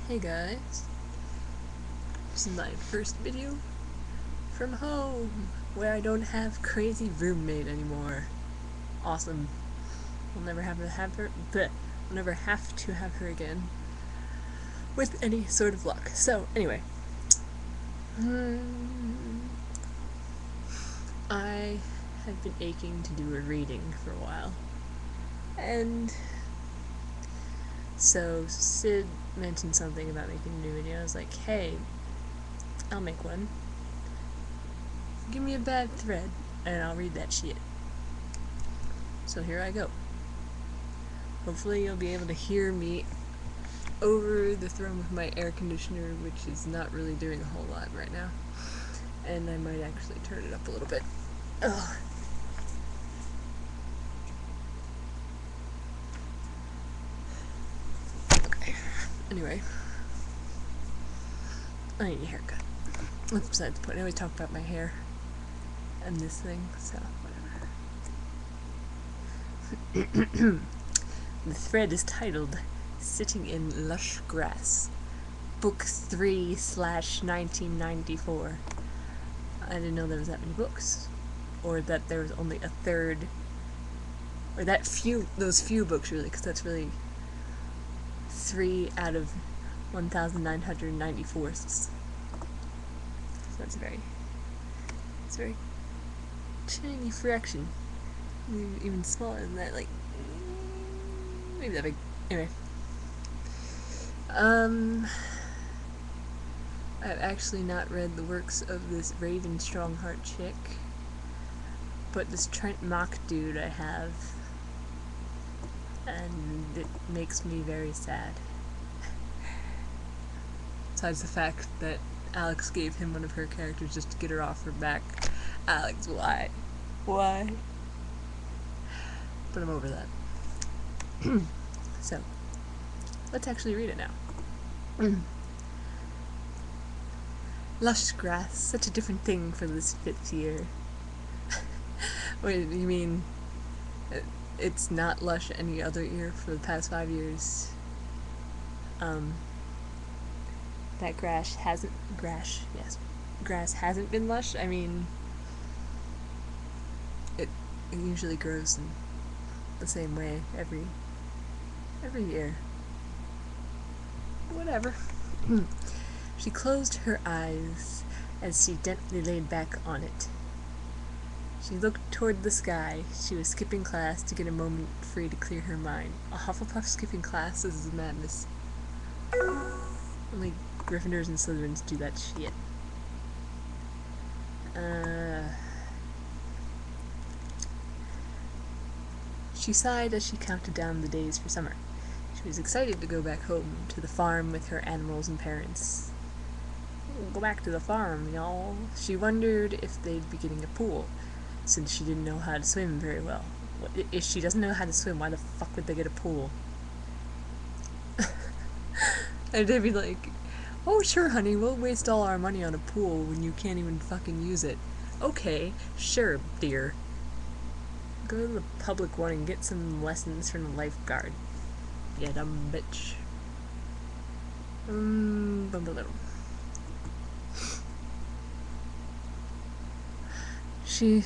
Hey guys, this is my first video from home, where I don't have crazy roommate anymore. Awesome. We'll never have to have her, but we'll never have to have her again, with any sort of luck. So, anyway. I have been aching to do a reading for a while. And so Sid mentioned something about making a new video. I was like, hey, I'll make one. Give me a bad thread, and I'll read that shit. So here I go. Hopefully you'll be able to hear me over the throne of my air conditioner, which is not really doing a whole lot right now. And I might actually turn it up a little bit. Ugh. Okay. Anyway. I need a haircut. That's besides the point. I always talk about my hair and this thing, so whatever. The thread is titled Sitting in Lush Grass, Book 3/1994. I didn't know there was that many books, or that there was only a third, or those few books really, because that's really 3 out of 1,994. So that's a very tiny fraction, even smaller than that, like maybe that big. Anyway, I've actually not read the works of this Raven Strongheart chick, but this Trent Mock dude I have, and it makes me very sad. Besides the fact that Alex gave him one of her characters just to get her off her back. Alex, why? Why? But I'm over that. So, let's actually read it now. Lush grass, such a different thing for this 5th year. Wait, you mean it's not lush any other year for the past 5 years? That grass hasn't been lush. I mean, it usually grows in the same way every year. Whatever. She closed her eyes as she gently laid back on it. She looked toward the sky. She was skipping class to get a moment free to clear her mind. A Hufflepuff skipping class? This is madness. Only Gryffindors and Slytherins do that shit. She sighed as she counted down the days for summer. She was excited to go back home to the farm with her animals and parents. Go back to the farm, y'all. She wondered if they'd be getting a pool, since she didn't know how to swim very well. If she doesn't know how to swim, why the fuck would they get a pool? And they'd be like, oh sure honey, we'll waste all our money on a pool when you can't even fucking use it. Okay, sure dear. Go to the public one and get some lessons from the lifeguard. Yeah, dumb bitch. She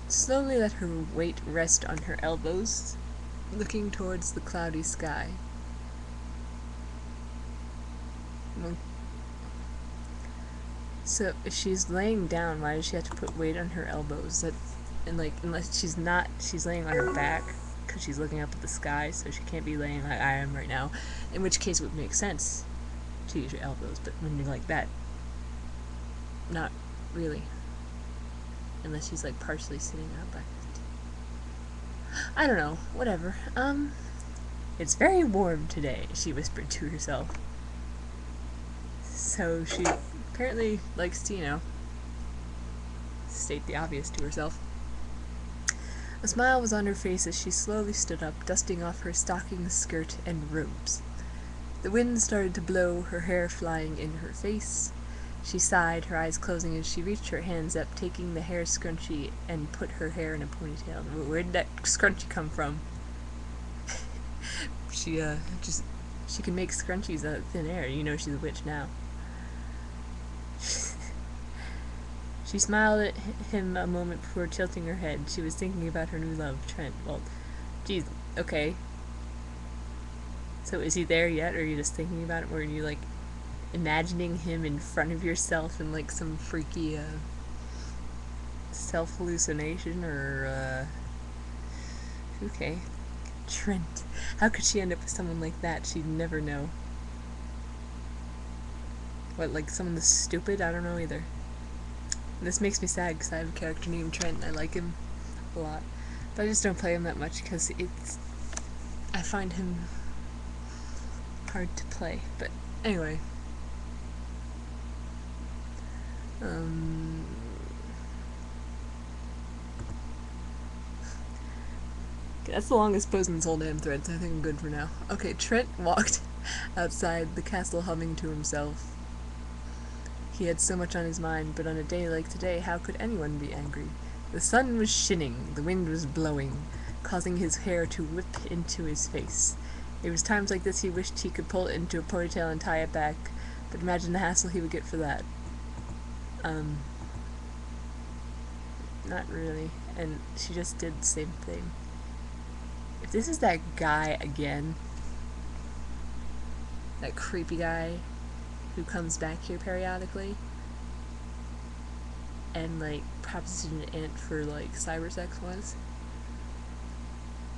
slowly let her weight rest on her elbows, looking towards the cloudy sky. So if she's laying down, why does she have to put weight on her elbows? Unless she's laying on her back, because she's looking up at the sky, so she can't be laying like I am right now, in which case it would make sense to use your elbows, but when you're like that, not really. Unless she's like partially sitting up. I don't know, whatever. It's very warm today, she whispered to herself. So she apparently likes to, state the obvious to herself. A smile was on her face as she slowly stood up, dusting off her stockings, skirt, and robes. The wind started to blow, her hair flying in her face. She sighed, her eyes closing as she reached her hands up, taking the hair scrunchie and put her hair in a ponytail. Where did that scrunchie come from? She just She can make scrunchies out of thin air. You know she's a witch now. She smiled at him a moment before tilting her head. She was thinking about her new love, Trent. Well, geez, okay. So is he there yet, or are you just thinking about it? Or are you, like, imagining him in front of yourself in, like, some freaky, self-hallucination, or, okay. Trent. How could she end up with someone like that? She'd never know. What, like, someone that's stupid? I don't know either. And this makes me sad because I have a character named Trent and I like him a lot. But I just don't play him that much because I find him hard to play. But anyway. That's the longest pose in this whole damn thread, so I think I'm good for now. Okay, Trent walked outside the castle humming to himself. He had so much on his mind, but on a day like today, how could anyone be angry? The sun was shining, the wind was blowing, causing his hair to whip into his face. It was times like this he wished he could pull it into a ponytail and tie it back, but imagine the hassle he would get for that. Not really. And she just did the same thing. If this is that guy again, that creepy guy who comes back here periodically and, like, propositioned an aunt for, like, cyber sex was,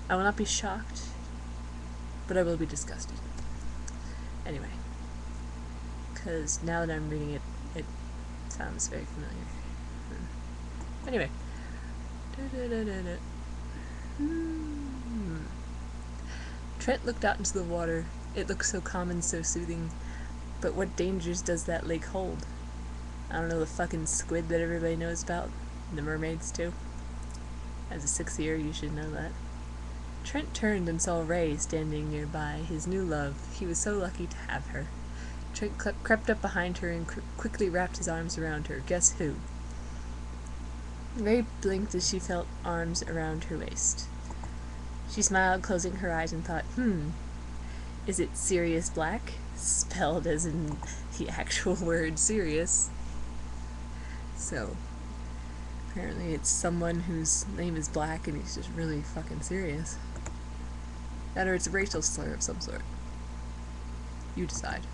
I will not be shocked, but I will be disgusted. Anyway, because now that I'm reading it, it sounds very familiar. Anyway. Trent looked out into the water. It looked so calm and so soothing. But what dangers does that lake hold? I don't know, the fucking squid that everybody knows about. The mermaids, too. As a 6th year, you should know that. Trent turned and saw Ray standing nearby, his new love. He was so lucky to have her. Trent crept up behind her and quickly wrapped his arms around her. Guess who? Ray blinked as she felt arms around her waist. She smiled, closing her eyes, and thought, is it Sirius Black? Spelled as in the actual word Sirius. So, apparently it's someone whose name is Black and he's just really fucking serious. That or it's a racial slur of some sort. You decide.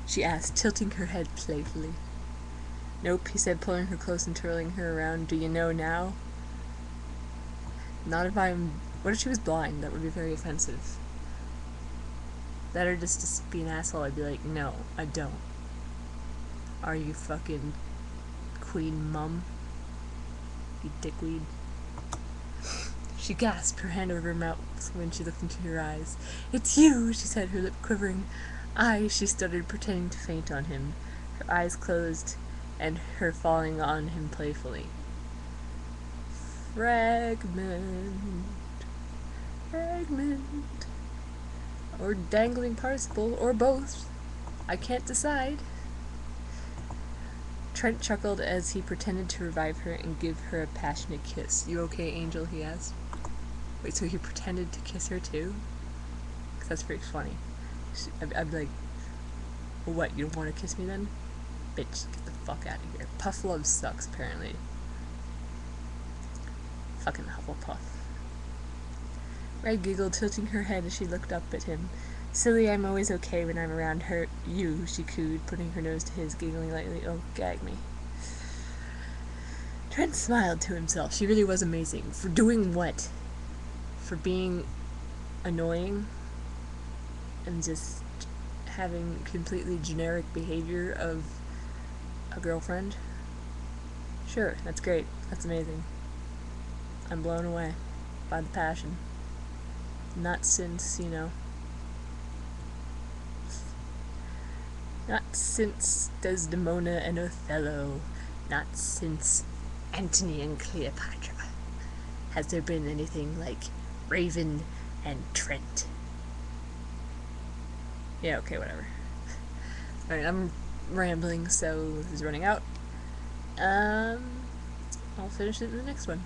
She asked, tilting her head playfully. Nope, he said, pulling her close and twirling her around. Do you know now? Not if I'm... What if she was blind? That would be very offensive. That or just to be an asshole, I'd be like, no, I don't. Are you fucking queen mum? You dickweed. She gasped, her hand over her mouth when she looked into her eyes. It's you, she said, her lip quivering. She stuttered, pretending to faint on him, her eyes closed and her falling on him playfully. Fragment. Or dangling participle, or both. I can't decide. Trent chuckled as he pretended to revive her and give her a passionate kiss. You okay, Angel? He asked. Wait, so he pretended to kiss her too? Because that's pretty funny. I'd be like, well, what, you don't want to kiss me then? Bitch, get the fuck out of here. Puff love sucks, apparently. Fucking Hufflepuff. Ray giggled, tilting her head as she looked up at him. Silly, I'm always okay when I'm around you, she cooed, putting her nose to his, giggling lightly. Oh, gag me. Trent smiled to himself. She really was amazing. For doing what? For being annoying? And just having completely generic behavior of a girlfriend? Sure, that's great. That's amazing. I'm blown away by the passion. Not since, not since Desdemona and Othello. Not since Antony and Cleopatra. Has there been anything like Raven and Trent? Yeah, okay, whatever. Alright, I'm rambling, so this is running out. I'll finish it in the next one.